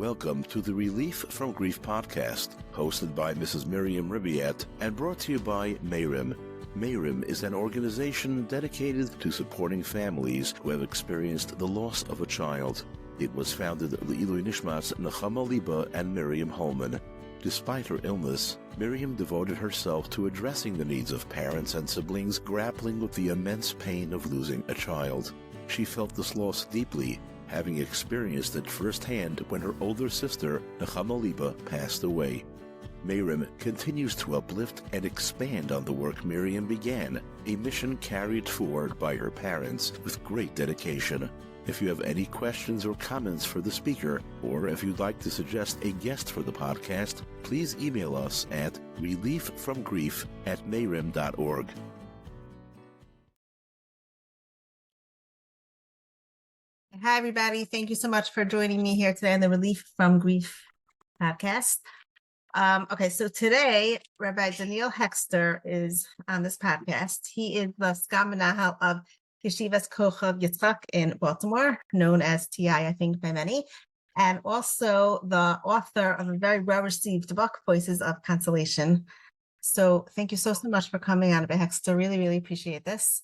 Welcome to the Relief from Grief podcast, hosted by Mrs. Miriam Ribiat and brought to you by Mayrim. Mayrim is an organization dedicated to supporting families who have experienced the loss of a child. It was founded Le'ilui Nishmas Nechama Liba and Miriam Holman. Despite her illness, Miriam devoted herself to addressing the needs of parents and siblings grappling with the immense pain of losing a child. She felt this loss deeply, having experienced it firsthand when her older sister, Nechama Liba, passed away. Mayrim continues to uplift and expand on the work Miriam began, a mission carried forward by her parents with great dedication. If you have any questions or comments for the speaker, or if you'd like to suggest a guest for the podcast, please email us at relieffromgrief@mayrim.org. Hi, everybody. Thank you so much for joining me here today on the Relief from Grief podcast. So today, Rabbi Doniel Hexter is on this podcast. He is the Skam Menahel of Yeshivas Kochav Yitzchak in Baltimore, known as TI, I think, by many, and also the author of a very well-received book, Voices of Consolation. So thank you so much for coming on, Rabbi Hexter. Really, really appreciate this.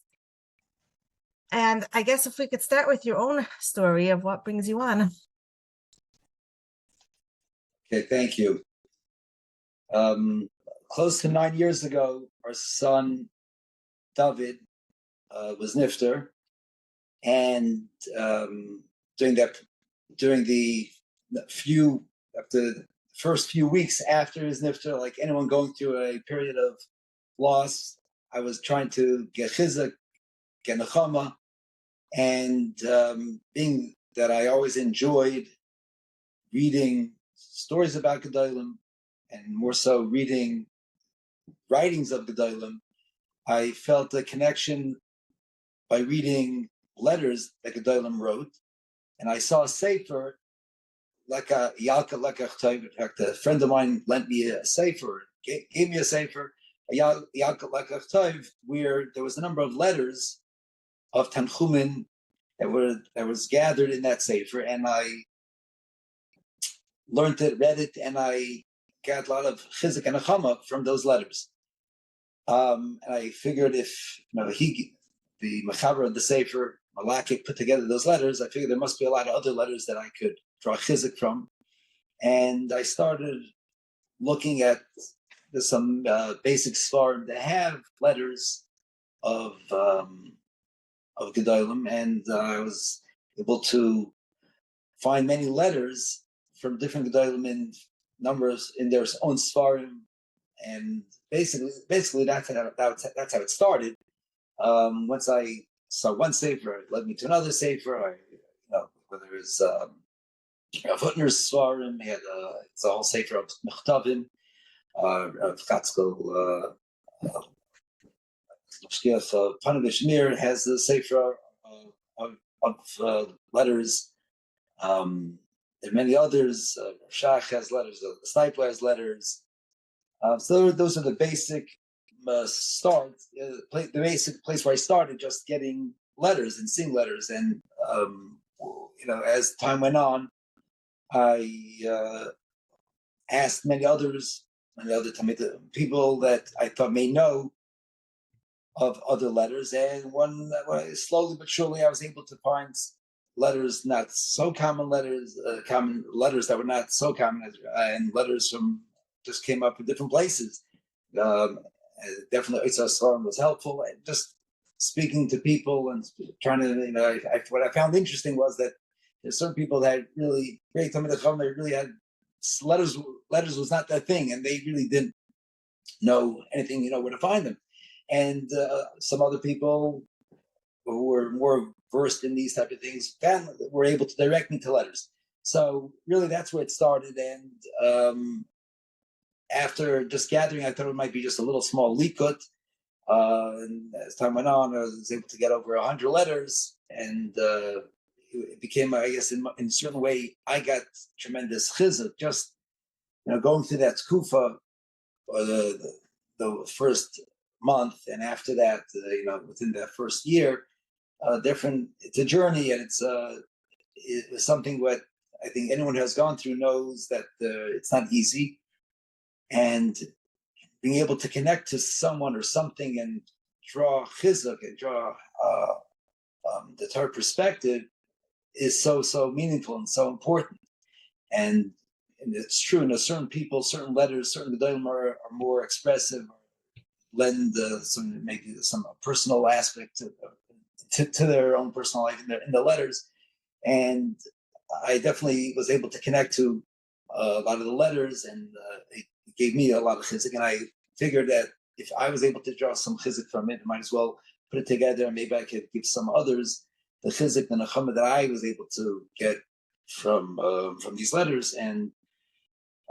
And I guess if we could start with your own story of what brings you on. Okay, thank you. Close to 9 years ago, our son, David, was nifter. And during the first few weeks after his nifter, like anyone going through a period of loss, I was trying to get chizuk, get nechama, and being that I always enjoyed reading stories about Gedolim, and more so reading writings of Gedolim, I felt a connection by reading letters that Gedolim wrote, and I saw a sefer, like a Yalka Lekach Tov. In fact, a friend of mine lent me a sefer, gave me a sefer, a Yalka Lekach Tov, where there was a number of letters of Tanchumin that was gathered in that sefer, and I learned it, read it, and I got a lot of chizuk and achama from those letters. And I figured if the mechaber of the sefer, Malakik, put together those letters, I figured there must be a lot of other letters that I could draw chizuk from. And I started looking at some basic svarim that have letters of Gedolim, and I was able to find many letters from different Gedolim in numbers in their own svarim, and basically that's how it started. Once I saw one sefer, it led me to another sefer. Whether it's Hutner's svarim, he had it's a whole sefer of mechtavim, of Chatzkel. Panovich Mir has the sefer of letters. There are many others. Shach has letters. The Stipler has letters. So those are the basic start. The basic place where I started, just getting letters and seeing letters. And as time went on, I asked many other people that I thought may know of other letters, and slowly but surely I was able to find letters, not so common letters, common letters that were not so common, and letters from just came up in different places. Definitely, Itzhak Svarim was helpful, and just speaking to people and trying to, what I found interesting was that there's certain people that had really great Talmidei Chacham. They really had letters. Letters was not that thing, and they really didn't know anything, where to find them. And some other people who were more versed in these type of things were able to direct me to letters. So really that's where it started. And after just gathering, I thought it might be just a little small likut. And as time went on, I was able to get over 100 letters. And it became, I guess, in a certain way, I got tremendous chizuk. Just, going through that tkufa, or the first month, and after that, within that first year, it's a journey, and it was something what I think anyone who has gone through knows that it's not easy, and being able to connect to someone or something and draw chizuk and draw the Torah perspective is so meaningful and so important. And it's true, in certain people, certain letters, certain Gedolim are more expressive, lend maybe some personal aspect to their own personal life in the letters. And I definitely was able to connect to a lot of the letters, and it gave me a lot of chizuk. And I figured that if I was able to draw some chizuk from it, I might as well put it together, and maybe I could give some others the chizuk, the nechama that I was able to get from these letters. And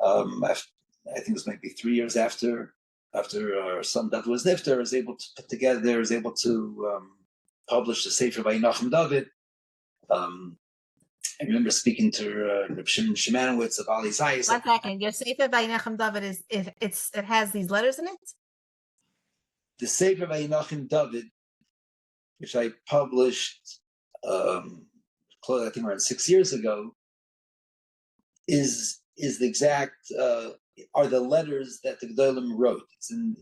after, I think it was maybe 3 years after our son David was nifter, I was able to put together, was able to publish the Sefer Vayinachem David. I remember speaking to Reb Shimon Shemanowitz of Ali Zayis. 1 second. Your Sefer Vayinachem David is it has these letters in it? The Sefer Vayinachem David, which I published, I think around 6 years ago, is the exact are the letters that the Gedolim wrote.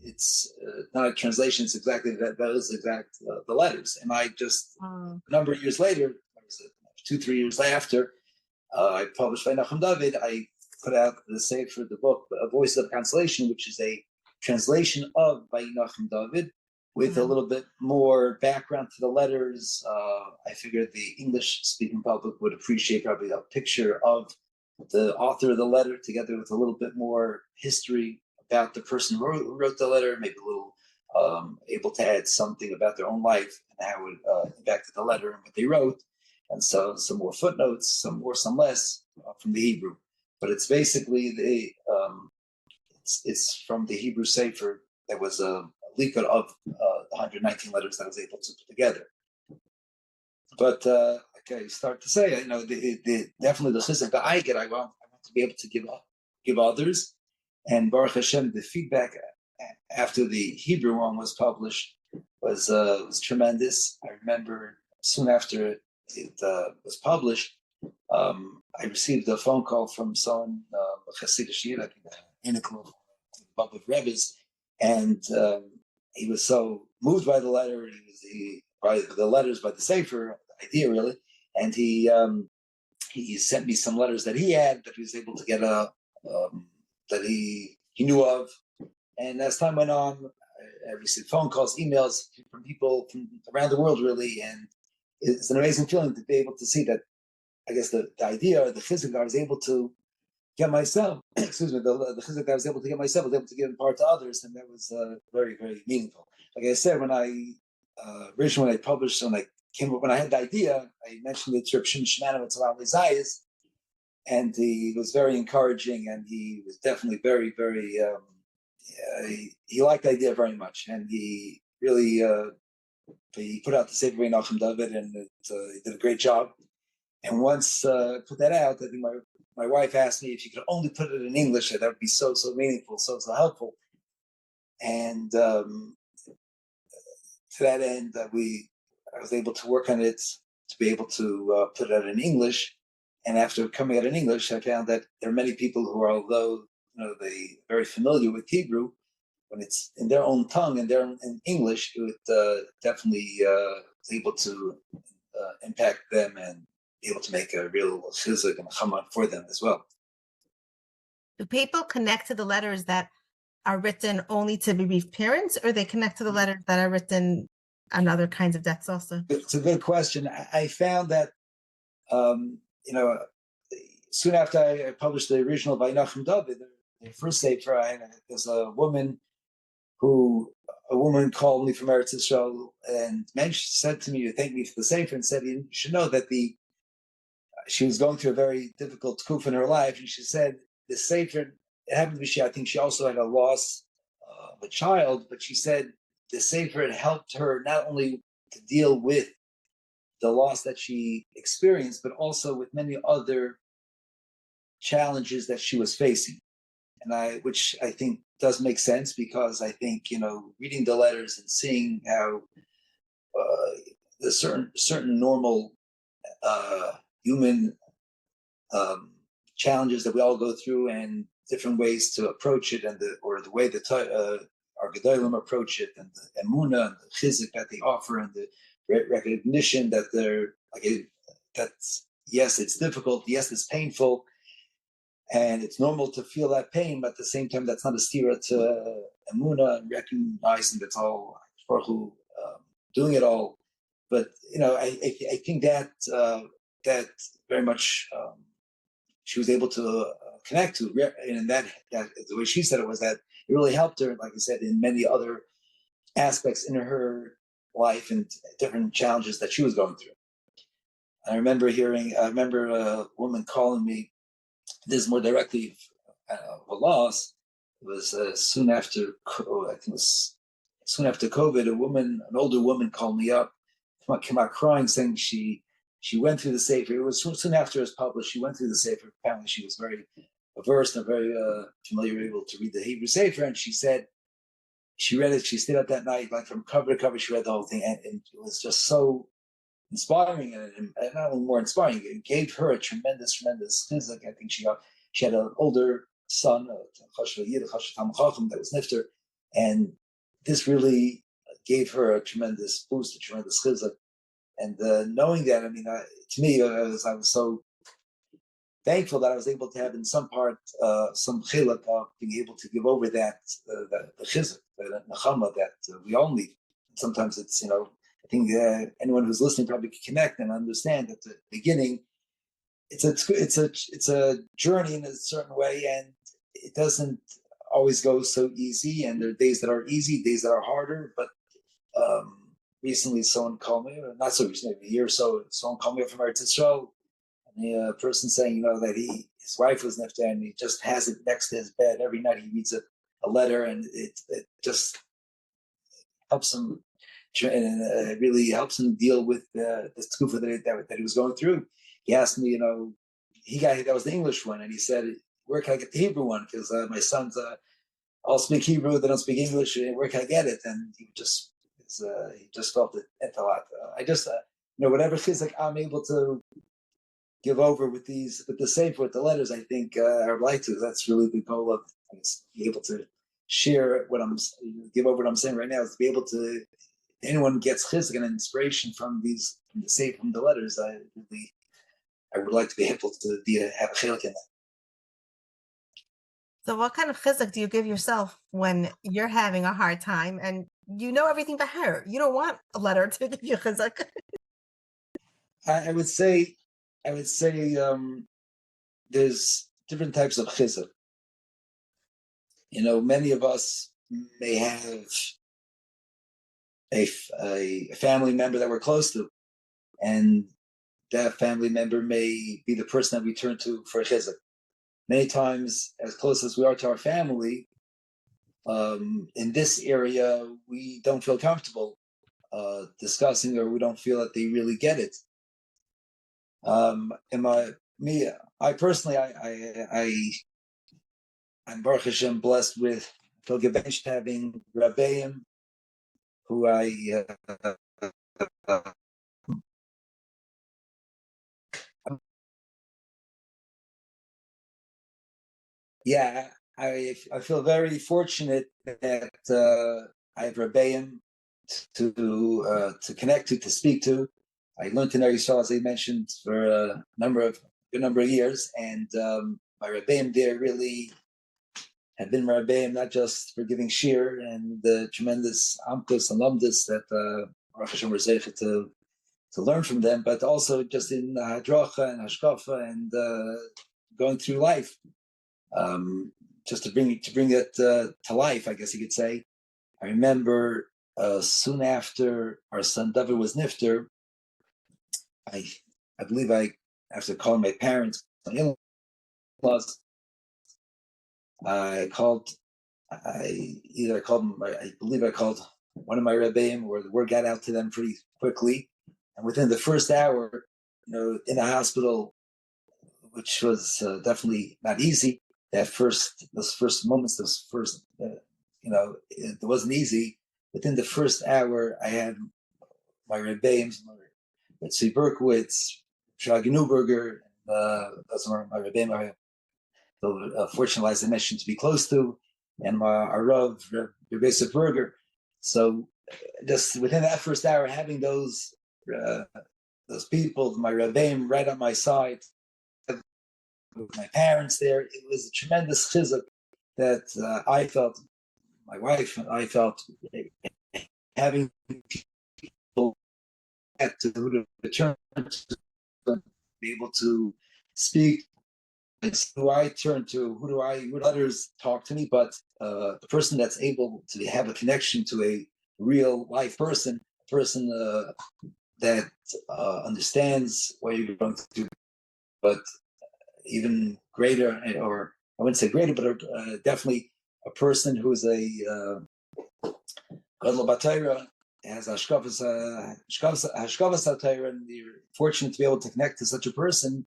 It's not a translation. It's exactly that is exact the letters. And I just a number of years later, 2-3 years after I published Vayinachem David, I put out the Sefer, the book Voices of Consolation, which is a translation of Vayinachem David with a little bit more background to the letters. I figured the English-speaking public would appreciate probably a picture of the author of the letter, together with a little bit more history about the person who wrote the letter, maybe a little able to add something about their own life and how it impacted the letter and what they wrote. And so some more footnotes, some more, some less from the Hebrew. But it's basically it's from the Hebrew Sefer that was a likud of 119 letters that I was able to put together. But okay, start to say, definitely the chizuk that I get, I want to be able to give others. And Baruch Hashem, the feedback after the Hebrew one was published was tremendous. I remember soon after it was published, I received a phone call from someone, a Hasidic Yid, I think, in a club with Rebbe's, and he was so moved by the letter. By the letters, by the Sefer, the idea really, and he sent me some letters that he had that he was able to get that he knew of. And as time went on, I received phone calls, emails from people from around the world, really, and it's an amazing feeling to be able to see that. I guess the idea, the chizuk I was able to get myself, the chizuk I was able to get myself, I was able to give in part to others, and that was very, very meaningful. Like I said, when I published, when I had the idea, I mentioned it to Reb Shimon Shemanowitz of Ali Zayis, and he was very encouraging, and he was definitely very, very, he liked the idea very much, and he really, he put out the Sefer Vayinachem David, and he did a great job. And once I put that out, I think my wife asked me if you could only put it in English, that would be so meaningful, so helpful. And to that end, I was able to work on it to be able to put it out in English. And after coming out in English, I found that there are many people who are, although they very familiar with Hebrew, when it's in their own tongue and in English, it would definitely is able to impact them and be able to make a real chizuk and chama for them as well. Do people connect to the letters that are written only to bereaved parents, or they connect to the letters that are written on other kinds of deaths also? It's a good question. I found that, soon after I published the original Vayinachem David, the first Sefer, there's a woman called me from Eretz Yisrael and said to me, thanked me for the Sefer, and said, you should know that she was going through a very difficult kuf in her life, and she said the Sefer, it happened to be I think she also had a loss of a child, but she said the Sefer had helped her not only to deal with the loss that she experienced, but also with many other challenges that she was facing. And which I think does make sense, because I think, reading the letters and seeing how the certain normal human challenges that we all go through and different ways to approach it, and the way that our Gedolim approach it, and the emuna and the chizik that they offer, and the recognition that they're that's yes, it's difficult, yes, it's painful, and it's normal to feel that pain, but at the same time, that's not a stira to emuna, and recognizing that's all Baruch Hu, doing it all. But I think that that very much she was able to connect to, and that the way she said it was that it really helped her, like I said, in many other aspects in her life and different challenges that she was going through. I remember a woman calling me. This is more directly a loss. It was soon after, I think it was soon after COVID. An older woman, called me up, came out crying, saying she went through the Sefer. It was soon after it was published. She went through the Sefer. Apparently, she was very versed and very familiar, able to read the Hebrew Sefer. And she said she read it. She stayed up that night, like from cover to cover. She read the whole thing, and it was just so inspiring, and not only more inspiring, it gave her a tremendous chizuk. I think she had an older son, that was nifter, and this really gave her a tremendous boost, a tremendous chizuk. And knowing that, to me, I was so thankful that I was able to have, in some part, some chiluk of being able to give over that the chizuk, the nechama that we all need. Sometimes it's I think anyone who's listening probably can connect and understand at the beginning. It's a journey in a certain way, and it doesn't always go so easy. And there are days that are easy, days that are harder. But recently, someone called me, or not so recently, maybe a year or so, someone called me up from Eretz Yisrael, and a person saying, that his wife was nifta, and he just has it next to his bed every night. He reads a letter, and it just helps him. And it really helps him deal with the tkufa that he was going through. He asked me, that was the English one, and he said, "Where can I get the Hebrew one? Because my sons all speak Hebrew; they don't speak English. Where can I get it?" And he just felt it a lot. I just whatever chizuk I'm able to give over with the sefer, with the letters, I think I would like to. That's really the goal of be able to share give over what I'm saying right now, is to be able to. Anyone gets chizuk and inspiration from the letters, I would like to be able to have a chiluk in that. So what kind of chizuk do you give yourself when you're having a hard time and you know everything by heart? You don't want a letter to give you chizuk. I would say there's different types of chizuk. Many of us may have a family member that we're close to, and that family member may be the person that we turn to for a chizuk. Many times, as close as we are to our family, in this area, we don't feel comfortable discussing, or we don't feel that they really get it. I personally, I'm Baruch Hashem blessed with having Rabbeim who I feel very fortunate that I have Rabbeim to connect to speak to. I learned to know Yisrael, as I mentioned, for a number of years, and my Rabbeim there really have been my Rabbeim, not just for giving shir and the tremendous amkus and lumdus that Baruch Hashem was able to learn from them, but also just in hadracha and hashkafa and going through life, just to bring it to life, I guess you could say. I remember soon after our son David was nifter, I believe after calling my parents, my in-laws, I called one of my Rebbeim, or the word got out to them pretty quickly. And within the first hour, in a hospital, which was definitely not easy, those first moments, it wasn't easy. Within the first hour, I had my Rebbeim, Tzvi Berkowitz, Shagi Newberger, that's where my Rebbeim are fortunate, as I mentioned, to be close to, and our Rav, Rabbi Berger. So just within that first hour, having those people, my Rebbeim, right on my side, with my parents there, it was a tremendous chizuk that I felt, my wife and I felt, having people at to return to be able to speak. It's who I turn to, who do others talk to me, but the person that's able to have a connection to a real life person, a person that understands what you're going through, but even greater, or I wouldn't say greater, but definitely a person who is a Gadol Batayra, has Hashkavas HaTorah, and you're fortunate to be able to connect to such a person.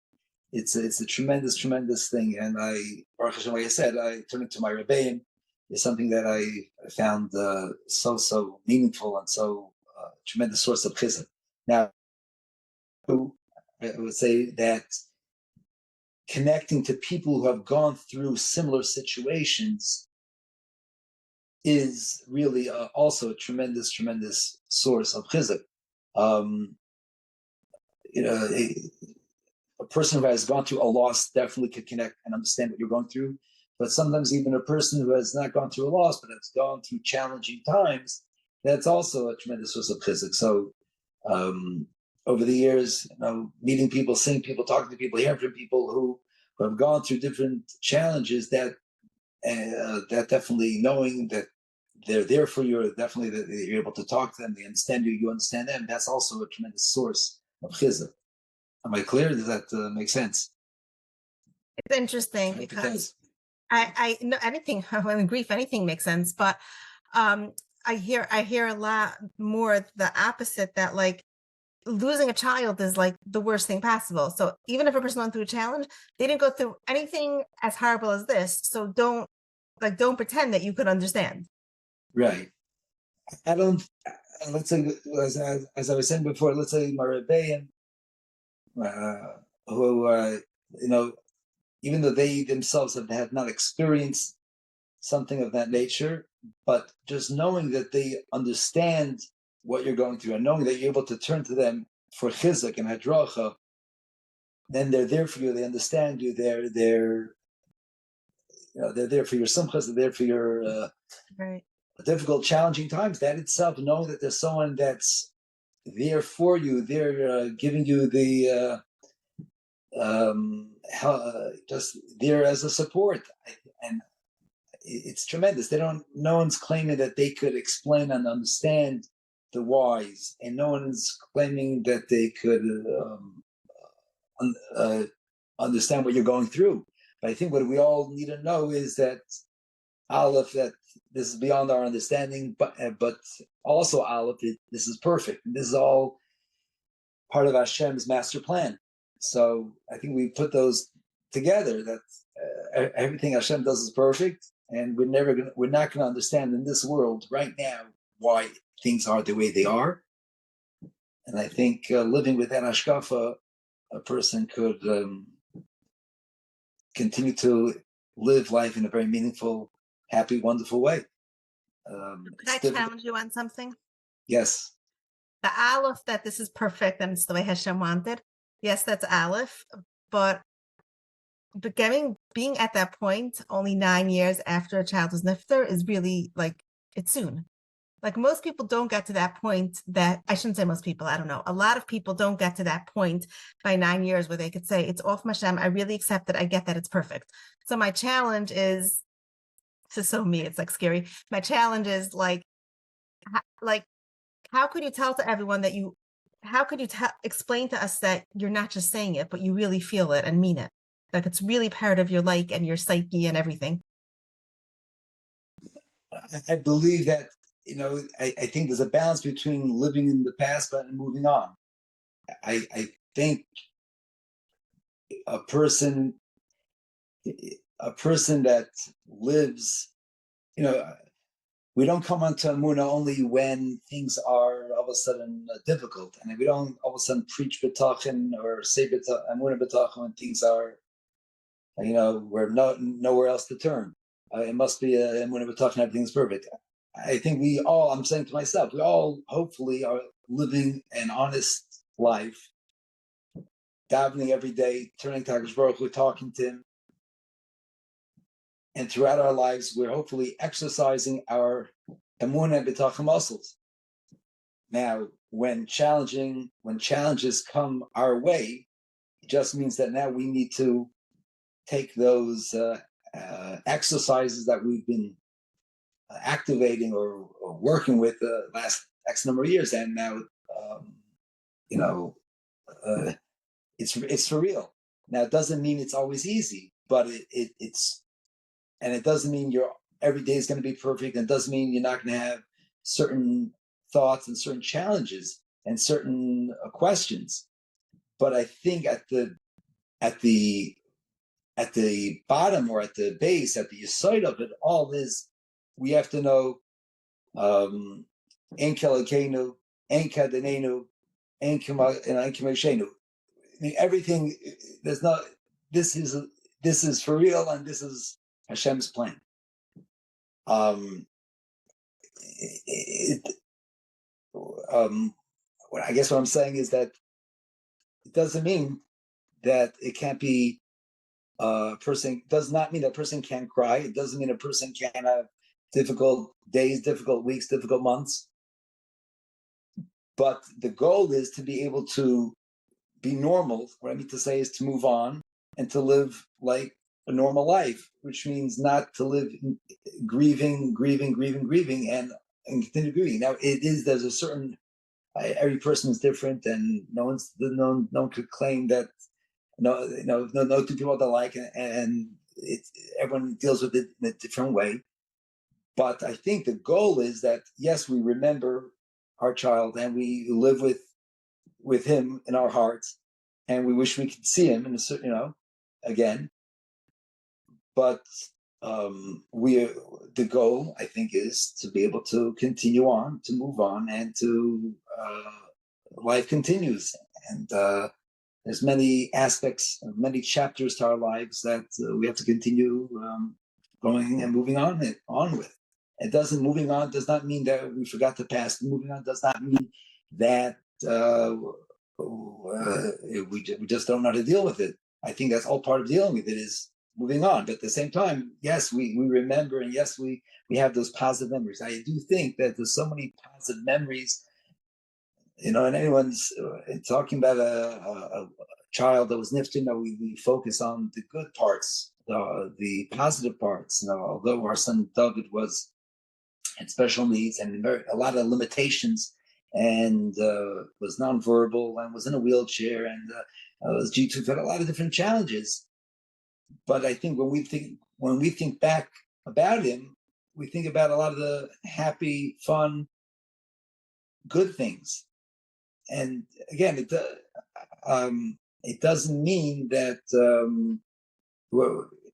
It's a tremendous thing, and Baruch Hashem, like I said, I turning to my Rebbeim is something that I found so meaningful and so tremendous source of chizuk. Now, I would say that connecting to people who have gone through similar situations is really also a tremendous source of chizuk. A person who has gone through a loss definitely could connect and understand what you're going through. But sometimes even a person who has not gone through a loss, but has gone through challenging times, that's also a tremendous source of chizuk. So over the years, meeting people, seeing people, talking to people, hearing from people who have gone through different challenges, that definitely knowing that they're there for you, definitely that you're able to talk to them, they understand you, you understand them, that's also a tremendous source of chizuk. Am I clear? Does that make sense? It's interesting because I know anything when grief, anything makes sense, but I hear a lot more the opposite, that like losing a child is like the worst thing possible. So even if a person went through a challenge, they didn't go through anything as horrible as this. So don't pretend that you could understand. Right. I don't. Let's say, as I was saying before, let's say my Rebbeim, who even though they themselves have not experienced something of that nature, but just knowing that they understand what you're going through and knowing that you're able to turn to them for chizuk and hadracha, then they're there for you. They understand you. They're there for your simchas. They're there for your right. difficult, challenging times. That itself, knowing that there's someone that's there for you, they're giving you the just there as a support, and it's tremendous. No one's claiming that they could explain and understand the whys, and no one's claiming that they could understand what you're going through. But I think what we all need to know is that Aleph, that this is beyond our understanding, but also Aleph, this is perfect. This is all part of Hashem's master plan. So I think we put those together, that everything Hashem does is perfect, and we're not gonna understand in this world right now why things are the way they are. And I think living with that hashkafa, a person could continue to live life in a very meaningful, happy, wonderful way. Could I challenge you on something? Yes. The Aleph, that this is perfect and it's the way Hashem wanted. Yes, that's Aleph, but being at that point only 9 years after a child was nifter is really like, it's soon. Like most people don't get to that point, that I shouldn't say most people, I don't know. A lot of people don't get to that point by 9 years where they could say, it's off Hashem. I really accept it. I get that it's perfect. So my challenge is, this is so me, it's like scary. My challenge is like, how could you tell to everyone that how could you explain to us that you're not just saying it, but you really feel it and mean it? Like it's really part of your like and your psyche and everything. I believe that, I think there's a balance between living in the past but moving on. I think a person that lives, we don't come onto Amuna only when things are of a sudden difficult, and if we don't all of a sudden preach betachin or say emunah betachin when things are, we're nowhere else to turn. It must be emunah betachin, everything's perfect. I think I'm saying to myself, we all hopefully are living an honest life, davening every day, turning to HaKadosh Baruch Hu, talking to Him. And throughout our lives, we're hopefully exercising our emunah and betachon muscles. Now, when challenges come our way, it just means that now we need to take those exercises that we've been activating or working with the last X number of years, and now, it's for real. Now, it doesn't mean it's always easy, but it's, and it doesn't mean every day is going to be perfect. And it doesn't mean you're not going to have certain thoughts and certain challenges and certain questions. But I think at the bottom, or at the base, at the yesod of it all, is we have to know En Kelekenu, En Kadenenu, En Kemashenu. Everything, this is for real, and this is Hashem's plan. I guess what I'm saying is that it doesn't mean that it can't be does not mean a person can't cry. It doesn't mean a person can't have difficult days, difficult weeks, difficult months. But the goal is to be able to be normal. What I mean to say is to move on and to live like a normal life, which means not to live grieving, and continue grieving. Now, there's a certain, every person is different, and no one could claim that no two people are alike, and everyone deals with it in a different way. But I think the goal is that, yes, we remember our child and we live with him in our hearts, and we wish we could see him in again. But the goal, I think, is to be able to continue on, to move on, and to life continues. And there's many aspects, many chapters to our lives that we have to continue going and moving on with. Moving on does not mean that we forgot the past. Moving on does not mean that we just don't know how to deal with it. I think that's all part of dealing with it, is moving on. But at the same time, yes, we remember, and yes, we have those positive memories. I do think that there's so many positive memories, and anyone's talking about a child that was nifted, we focus on the good parts, the positive parts. Although our son David had special needs and a lot of limitations, and was nonverbal, and was in a wheelchair, and was G2, had a lot of different challenges. But I think when we think back about him, we think about a lot of the happy, fun, good things. And again, it doesn't mean that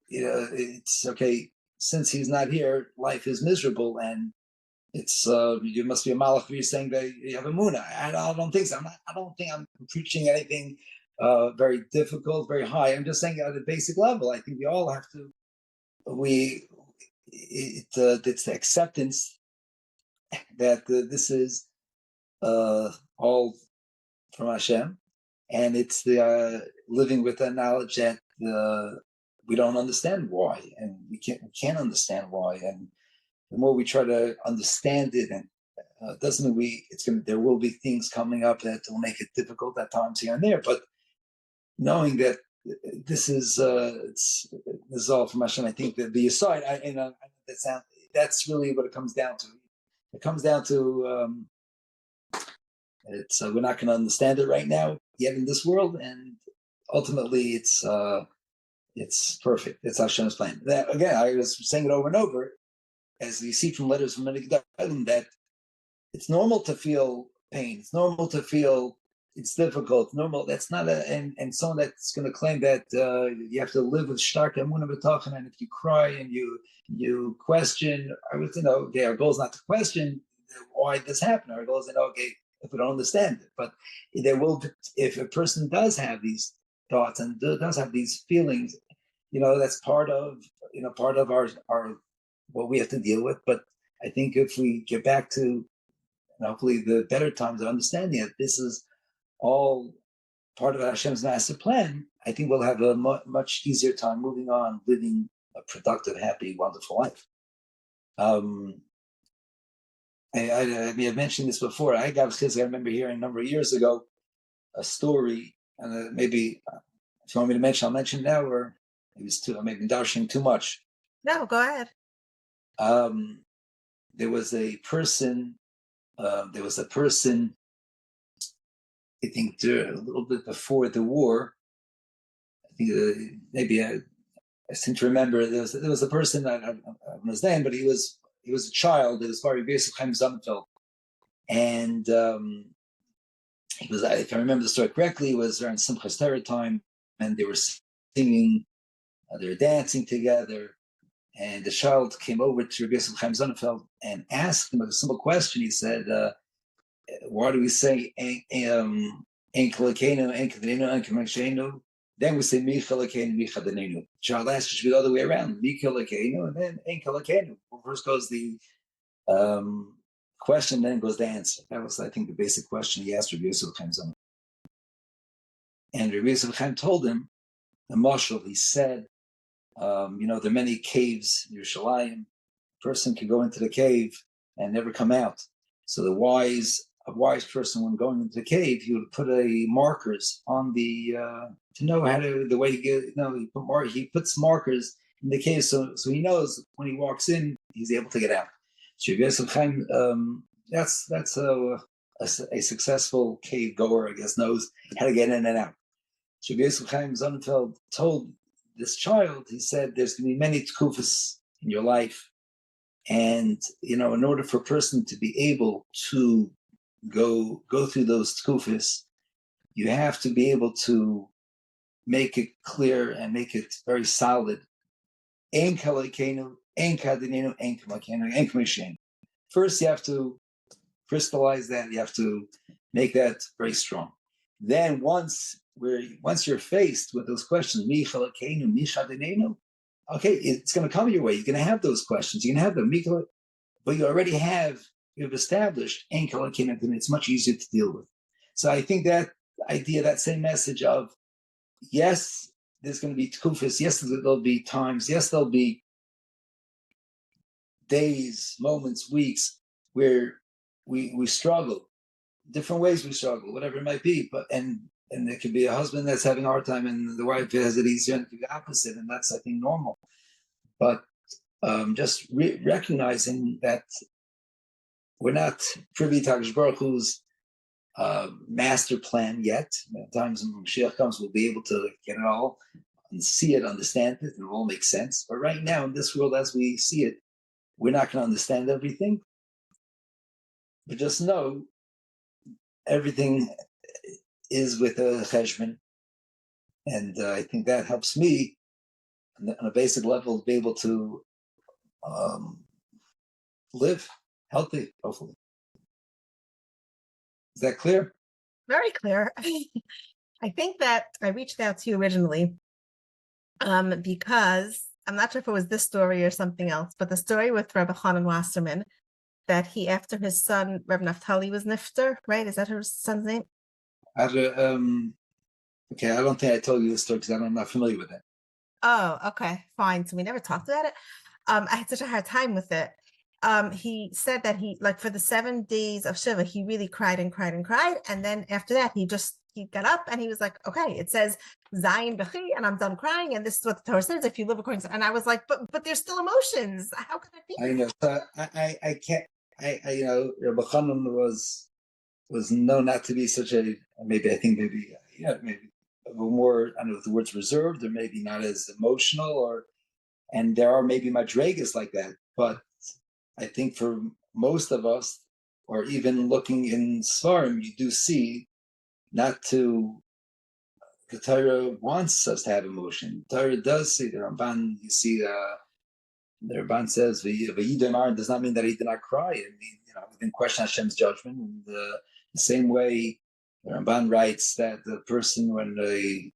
it's okay. Since he's not here, life is miserable, and it's you must be a malach for you saying that you have a emunah. I don't think so. I don't think I'm preaching anything very difficult, very high. I'm just saying at a basic level. I think we all have to. It's the acceptance that this is all from Hashem, and it's the living with the knowledge that we don't understand why, and we can't understand why. And the more we try to understand it, and doesn't mean there will be things coming up that will make it difficult at times here and there. But knowing that this is all from Hashem, I think that the aside, that's really what it comes down to. It comes down to we're not going to understand it right now yet in this world, and ultimately it's perfect. It's Hashem's plan. That, again, I was saying it over and over, as you see from letters from many Gedolim, that it's normal to feel pain. It's normal to feel it's difficult. Normal. That's not and someone that's going to claim that you have to live with stark emunah b'tachon, and if you cry and you question, our goal is not to question why this happened. Our goal is that if we don't understand it. But there will be, if a person does have these thoughts and does have these feelings, that's part of our what we have to deal with. But I think if we get back to hopefully the better times of understanding it, this is all part of Hashem's master plan. I think we'll have a much easier time moving on, living a productive, happy, wonderful life. I may have mentioned this before. I remember hearing a number of years ago a story, and maybe if you want me to mention, I'll mention now, or maybe dashing too much. No, go ahead. There was a person. I think a little bit before the war. I think maybe I seem to remember there was a person, I don't know his name, but he was a child. It was Rabbi Hexter, and he was, if I remember the story correctly, it was around Simchas Torah time, and they were singing, they were dancing together, and the child came over to Rabbi Hexter and asked him a simple question. He said, "Why do we say Ein Kalakenu, Ein Kadanenu, Ein Kamashenu? Then we say Mi Kalakenu, Mi Kadanenu." Child asked, it should be the other way around, Mi Kalakenu, and then Ein Kalakenu. First goes the question, then goes the answer. That was, I think, the basic question he asked Rabbi Yosef Chaim Zon. And Rabbi Yosef Chaim told him, the mashal, he said, there are many caves in Yerushalayim. A person could go into the cave and never come out. So a wise person, when going into the cave, he would put markers on the to know how to the way he puts markers in the cave so he knows when he walks in he's able to get out. So that's a successful cave goer, I guess, knows how to get in and out. So Yosef Chaim Sonnenfeld told this child, he said, there's going to be many tkufas in your life, and in order for a person to be able to go through those tkufas, you have to be able to make it clear and make it very solid. Ein kalakenu, ein kadanenu, ein kamakenu, ein kamishenu. First, you have to crystallize that. You have to make that very strong. Then, once you're faced with those questions, mi kalakenu, mi kadanenu, okay, it's going to come your way. You're going to have those questions. You're going to have them, but you've established ein kalakenu, and it's much easier to deal with. So I think that idea, that same message of, yes, there's going to be tkufas, yes, there'll be times, yes, there'll be days, moments, weeks where we struggle, different ways we struggle, whatever it might be. But and there could be a husband that's having a hard time and the wife has it easier, and it could be the opposite, and that's, I think, normal. But just recognizing that we're not privy to HaKadosh Baruch Hu's master plan yet. At times when Mashiach comes, we'll be able to get it all and see it, understand it, and it all makes sense. But right now, in this world as we see it, we're not going to understand everything. But just know everything is with a cheshbon. And I think that helps me on a basic level to be able to live healthy, hopefully. Is that clear? Very clear. I think that I reached out to you originally because I'm not sure if it was this story or something else, but the story with Rabbi Hanan Wasserman, that he, after his son, Rabbi Naftali, was nifter, right? Is that her son's name? Okay, I don't think I told you this story because I'm not familiar with it. Oh, okay, fine. So we never talked about it. I had such a hard time with it. He said that he, like, for the 7 days of Shiva, he really cried and cried and cried. And then after that, he got up and he was like, okay, it says Zayin B'chi, and I'm done crying. And this is what the Torah says, if you live according to, and I was like, but there's still emotions. How can it be? I know. So I can't, Rabbi Hanan was known not to be such a, maybe more, I don't know if the word's reserved or maybe not as emotional, and there are maybe madregas like that. But I think for most of us, or even looking in Svarim, you do see the Torah wants us to have emotion. The Torah does see the Ramban. You see, the Ramban says, "V'yidemar" does not mean that he did not cry. It means, we didn't question Hashem's judgment, and The same way the Ramban writes that the person, when a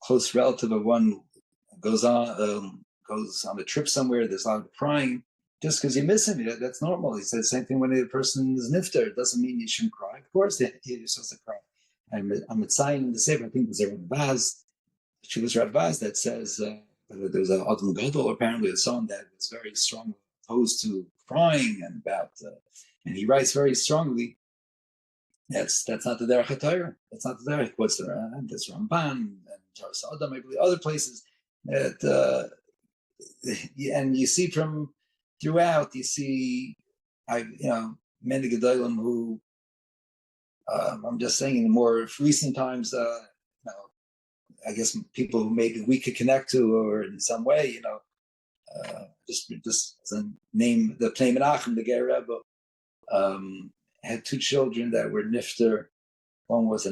close relative of one goes on a trip somewhere, there's a lot of crying, just because you miss him, that's normal. He said the same thing when a person is nifter. It doesn't mean you shouldn't cry. Of course, you're supposed to cry. I'm a sign in the Sefer, I think there's a Vaz, she was Vaz that says there was an Adam Gadol, apparently a song that was very strong opposed to crying and about, and he writes very strongly. That's not the Derech HaTorah. That's not the Derech. What's the Ramban? That's Ramban and Jaras Adam, maybe other places that, and you see from throughout. You see, many Gedolim who, I'm just saying, in the more recent times, I guess people who maybe we could connect to, or in some way, just as a name, the Pnei Menachem, the Ger Rebbe, had two children that were nifter. One was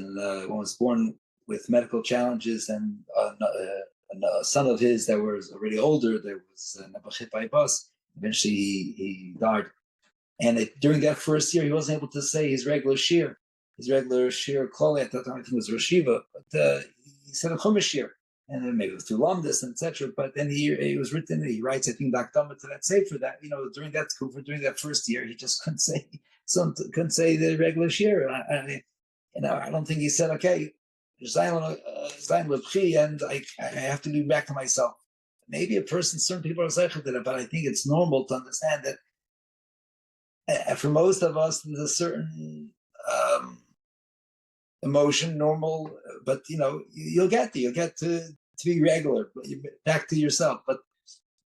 born with medical challenges, and a son of his that was already older. There was hit by a bus. Eventually, he died. And during that first year, he wasn't able to say his regular shir klali. At that time, I think it was Rosh Yeshiva, but he said a chumash shir, and then maybe it was through Lamdas and etc. But then it was written. He writes, I think, Dakdama to that sefer that during that first year, he just couldn't say the regular shir. I don't think he said, okay, and I have to be back to myself. Maybe certain people are zeicher to it, but I think it's normal to understand that for most of us, there's a certain emotion, normal, but you'll get to be regular, back to yourself. But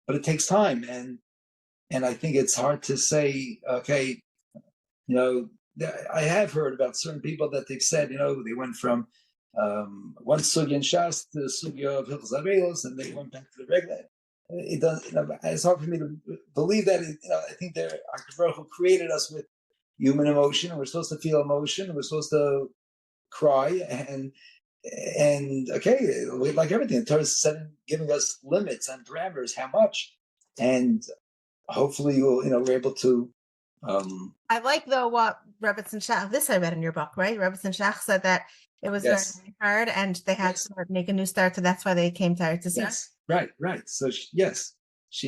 it takes time, and I think it's hard to say, okay, I have heard about certain people that they've said, they went from one sugya in Shas to the sugya of Hilchos Avelos, and they went back to the regular. It doesn't. It's hard for me to believe that. I think that HaKadosh Baruch Hu created us with human emotion, and we're supposed to feel emotion, and we're supposed to cry, and okay, like everything, the Torah is giving us limits and parameters, how much, and hopefully we're able to. I like though what Rebbe Shach, this I read in your book, right? Rebbe Shach said that it was very hard, and they had to make a new start, so that's why they came to Eretz Yisrael. Yes, right. So she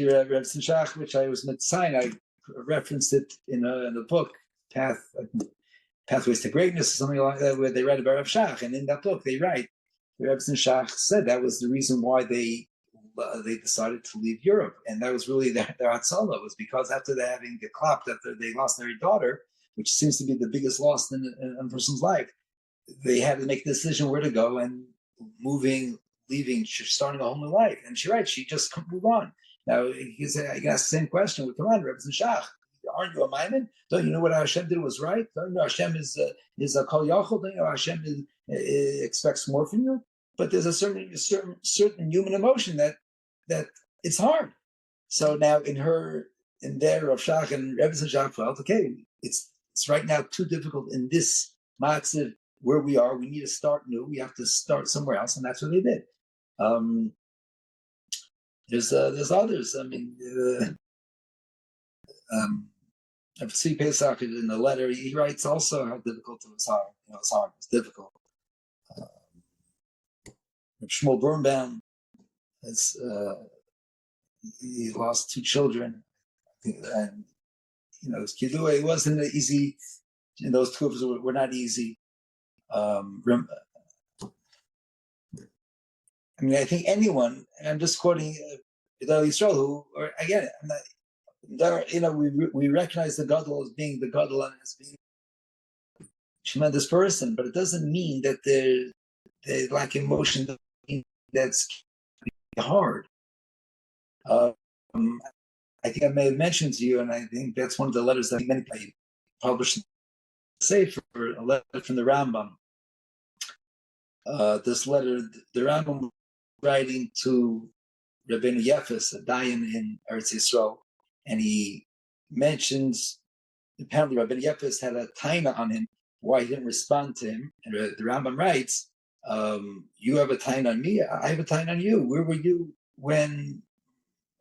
read Rebbe Shach, which I was sign. I referenced it in the book Pathways to Greatness, or something like that, where they read about Rebbe Shach, and in that book they write Rebbe Shach said that was the reason why they decided to leave Europe, and that was really their hatzalah, was because after they having get clapped, after they lost their daughter, which seems to be the biggest loss in a person's life, they had to make a decision where to go, and leaving, starting a whole new life. And she writes, she just couldn't move on. Now, I can ask the same question with Kaman, Rebbe Shach. Aren't you a Maimon? Don't you know what Hashem did was right? Don't you know Hashem is a Kol Yachol? Don't you know Hashem expects more from you? But there's a certain human emotion that it's hard. So now in there, Rav Shach and Rebbe Shach felt, okay, it's right now too difficult in this matziv where we are. We need to start new. We have to start somewhere else, and that's what they did. There's others. I mean, Tzvi Pesach in the letter he writes also how difficult it was hard. It's hard. It's difficult. Shmuel Birnbaum he lost two children, and his kidduah, it wasn't easy. And those two of us were not easy. I mean, I think anyone, and I'm just quoting Gedolim Yisrael, who, or again, we recognize the Gadol as being the Gadol and as being a tremendous person, but it doesn't mean that they lack emotion. That's hard. I think I may have mentioned to you, and I think that's one of the letters that many people published. Say for a letter from the Rambam. This letter, the Rambam writing to Rabbi Yefes, a Dayan in Eretz Yisrael, and he mentions apparently Rabbi Yefes had a taina on him why he didn't respond to him, and the Rambam writes, "You have a taina on me, I have a taina on you. Where were you when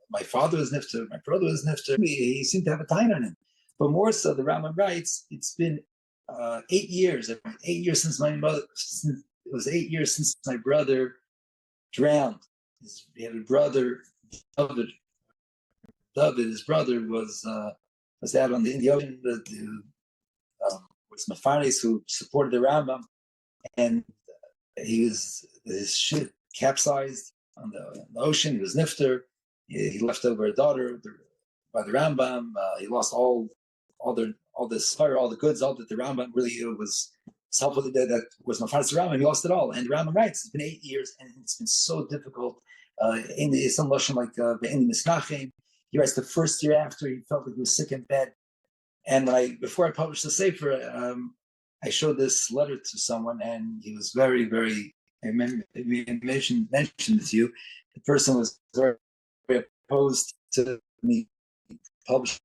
my father was nifter, my brother was nifter? He seemed to have a taina on him." But more so, the Rambam writes, it's been 8 years. 8 years since my mother. It was 8 years since my brother drowned. He had a brother, David. His brother was out on the ocean. Was Mafaris who supported the Rambam, and his ship capsized on the ocean. He was nifter. He left over a daughter by the Rambam. He lost all this fire, all the goods, all that the Rambam really was helpful that was Mafaris the Rambam. He lost it all. And the Rambam writes, it's been 8 years, and it's been so difficult. In some lashon like in Misnachim, he writes the first year after he felt like he was sick in bed. And before I published the Sefer, I showed this letter to someone, and he was very, very. I mentioned it to you. The person was very, very opposed to me publishing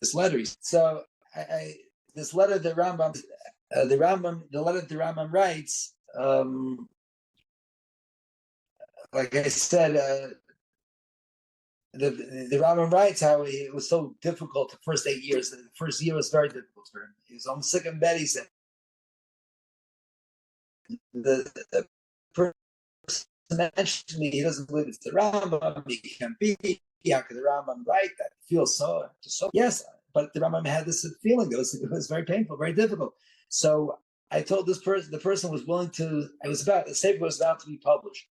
this letter. So this letter that the letter that the Rambam writes, like I said. The Rambam writes how it was so difficult the first 8 years. The first year was very difficult for him. He was almost sick in bed. He said, the person mentioned to me, he doesn't believe it's the Rambam. He can't be. How could the Rambam write that? He feels so. Yes, but the Rambam had this feeling. It was very painful, very difficult. So I told this person, the person was willing to. The Sefer was about to be published,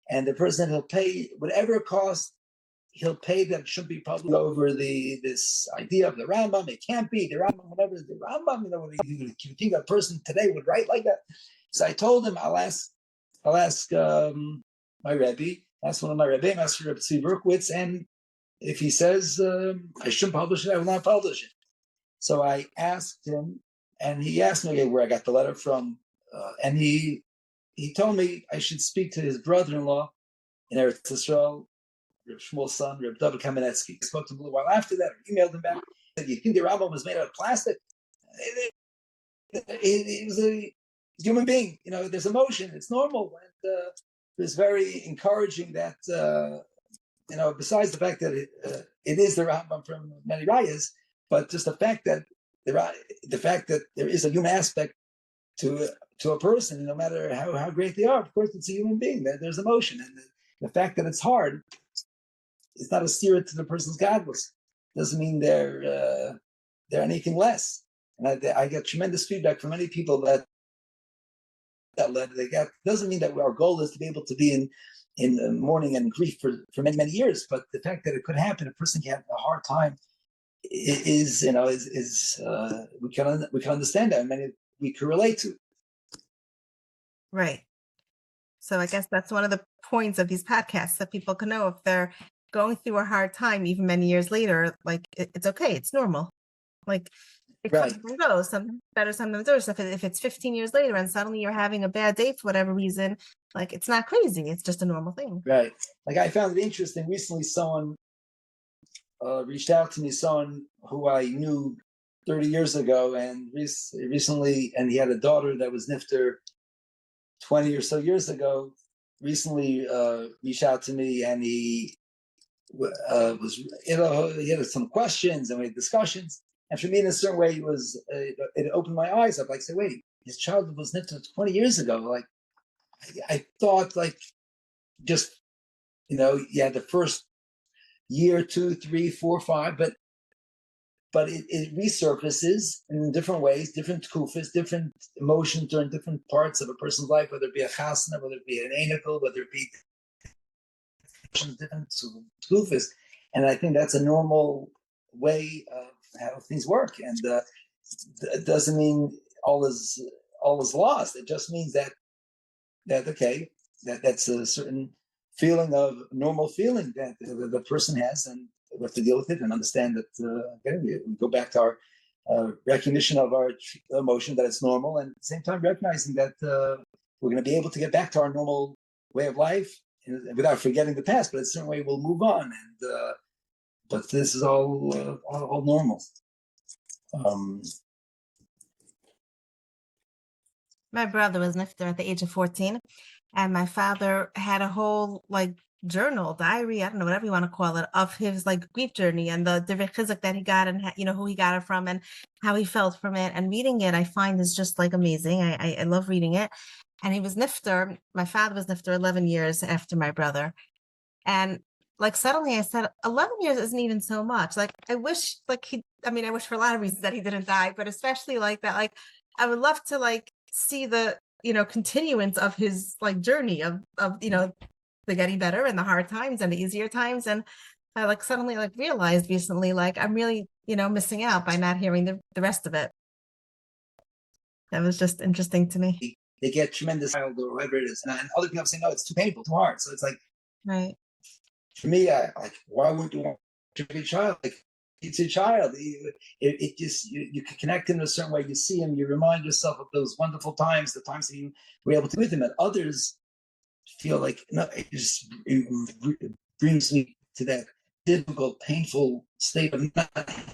and the person, he'll pay whatever it costs. He'll pay that it shouldn't be published over this idea of the Rambam. It can't be the Rambam. Whatever the Rambam, you think a person today would write like that? So I told him, I'll ask my Rebbe. Ask one of my Rebbe, Master Rebbe Tzvi Berkowitz, and if he says I shouldn't publish it, I will not publish it. So I asked him, and he asked me where I got the letter from, and he told me I should speak to his brother-in-law in Eretz Yisrael, Reb Shmuel's son, Reb David Kamenetsky. I spoke to him a little while after that. I emailed him back. He said, "You think the Rambam was made out of plastic? He was a human being. There's emotion. It's normal." And it was very encouraging that, besides the fact that it is the Rambam from many rayas, but just the fact that there is a human aspect to a person, no matter how great they are. Of course, it's a human being. There's emotion, and the fact that it's hard. It's not a steer to the person's godless. Doesn't mean they're anything less. And I get tremendous feedback from many people that letter they got. Doesn't mean that our goal is to be able to be in mourning and grief for many, many years. But the fact that it could happen, a person can have a hard time, is we can understand that, and we can relate to. Right. So I guess that's one of the points of these podcasts, that people can know if they're going through a hard time, even many years later, like it's okay, it's normal. Like it comes and goes, sometimes better, sometimes worse. If it's 15 years later and suddenly you're having a bad day for whatever reason, like it's not crazy, it's just a normal thing. Right. Like I found it interesting. Recently, someone reached out to me, someone who I knew 30 years ago, and recently, and he had a daughter that was nifter 20 or so years ago. Recently reached out to me, and he he had some questions, and we had discussions. And for me, in a certain way, it opened my eyes up. Like, say, wait, his childhood was nifter 20 years ago. Like, I thought, like, just the first year, 2, 3, 4, 5, but it resurfaces in different ways, different kufas, different emotions during different parts of a person's life, whether it be a chasna, whether it be an anical, whether it be different kufas. And I think that's a normal way of how things work. And it doesn't mean all is lost. It just means that that's a certain feeling of normal feeling that the person has, and we have to deal with it and understand that we go back to our recognition of our emotion, that it's normal, and at the same time recognizing that we're going to be able to get back to our normal way of life without forgetting the past, but in a certain way we'll move on. And but this is all normal. My brother was nifter at the age of 14, and my father had a whole journal, diary, I don't know, whatever you want to call it, of his like grief journey and the chizuk that he got and who he got it from and how he felt from it. And reading it, I find is just like amazing. I love reading it. And he was nifter. My father was nifter 11 years after my brother. And like suddenly I said, 11 years isn't even so much. Like I wish I wish for a lot of reasons that he didn't die, but especially like that, like I would love to like see the, continuance of his like journey of, the getting better and the hard times and the easier times. And I like suddenly like realized recently, like I'm really, missing out by not hearing the rest of it. That was just interesting to me. They get tremendous child or whatever it is. And other people say, no, it's too painful, too hard. So it's like, right. For me, I like, why wouldn't you want to be a child? Like, it's a child. It just, you can connect him in a certain way. You see him, you remind yourself of those wonderful times, the times that you were able to be with him. And others feel like, no, it brings me to that difficult, painful state of nothing.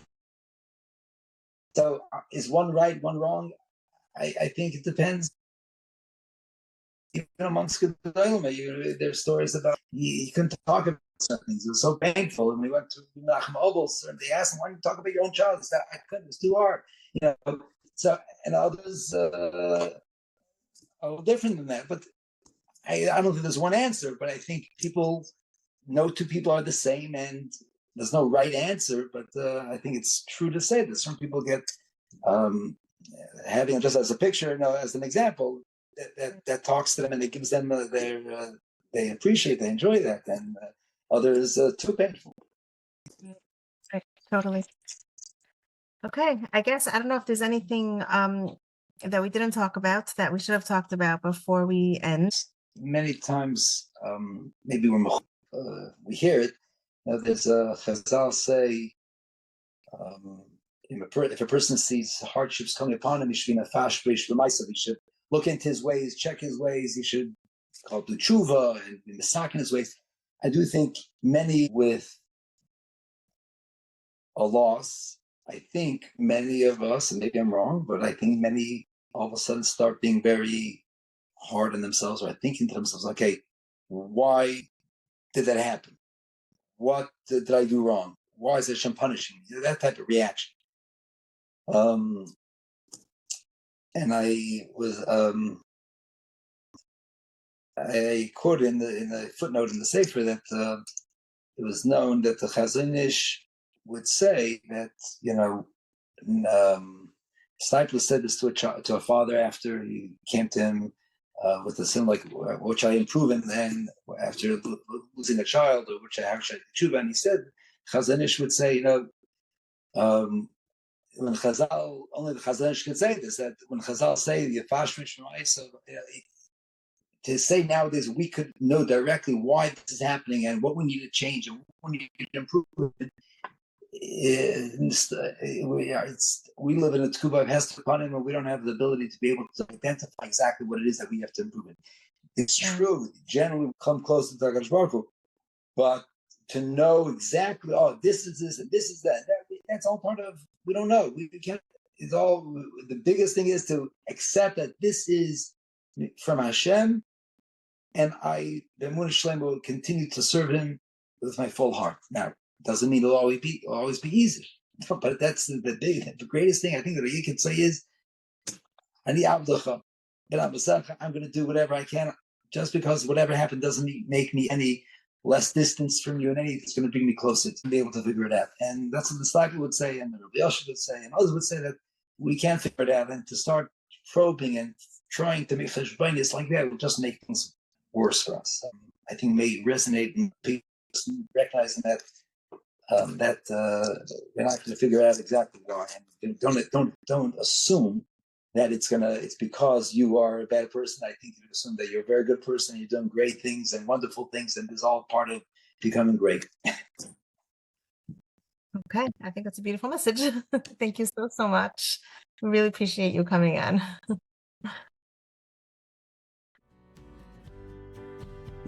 So is one right, one wrong? I think it depends. Even amongst Gedolim, there's stories about he couldn't talk about certain things. It was so painful. And we went to Menachem Obel's, and they asked him, "Why don't you talk about your own child?" He said, "I couldn't. It was too hard." So and others are different than that. But I don't think there's one answer. But I think no two people are the same, and there's no right answer. But I think it's true to say that some people get having just as a picture, as an example. That talks to them and it gives them they appreciate, they enjoy that, and others too painful. Right, totally. Okay, I guess I don't know if there's anything that we didn't talk about that we should have talked about before we end. Many times, maybe when we hear it, there's a Chazal say, if a person sees hardships coming upon him, he should be in a fashbrish b'maisav. He should look into his ways, check his ways. He should do tshuva and be misak in his ways. I do think many with a loss, I think many of us, and maybe I'm wrong, but I think many all of a sudden start being very hard on themselves, or thinking to themselves, okay, why did that happen? What did I do wrong? Why is Hashem punishing me? That type of reaction. And I was I quoted in the footnote in the Sefer that it was known that the Chazon Ish would say that Stipler said this to a father after he came to him with a sin like, "Which I improve?" And then after losing a child, or which I should tshuva, and he said Chazon Ish would say, when Chazal, only the Chazon Ish can say this, that when Chazal say the Yafashmish Ma'isa, to say nowadays we could know directly why this is happening and what we need to change and what we need to improve. We live in a tkuba of Hester upon him, and we don't have the ability to be able to identify exactly what it is that we have to improve in. It's true, generally we come close to HaKadosh Baruch Hu, but to know exactly, this is this and this is that's all part of, we don't know. We can't, it's all, the biggest thing is to accept that this is from Hashem, and the Emunah Shlema will continue to serve him with my full heart. Now, doesn't mean it'll always be easy, but that's the greatest thing I think that you can say is, I'm going to do whatever I can, just because whatever happened doesn't make me any less distance from you, and it's going to bring me closer to be able to figure it out. And that's what the disciple would say, and the Rabbi Hexter would say, and others would say, that we can't figure it out, and to start probing and trying to make cheshbonos like that will just make things worse for us. I think may resonate in people recognizing that we're not going to figure out exactly why, and don't assume that it's because you are a bad person. I think you assume that you're a very good person, you've done great things and wonderful things, and it's all part of becoming great. Okay, I think that's a beautiful message. Thank you so much. We really appreciate you coming on.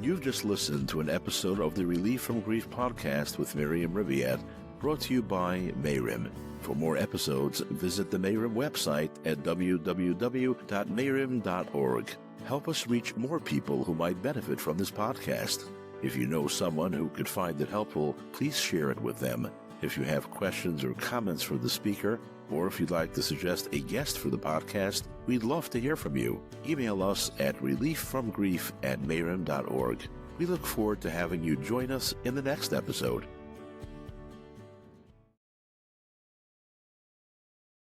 You've just listened to an episode of the Relief from Grief podcast with Miriam Riviere, brought to you by Mayrim. For more episodes, visit the Mayrim website at www.mayrim.org. Help us reach more people who might benefit from this podcast. If you know someone who could find it helpful, please share it with them. If you have questions or comments for the speaker, or if you'd like to suggest a guest for the podcast, we'd love to hear from you. Email us at relieffromgrief@mayrim.org. We look forward to having you join us in the next episode.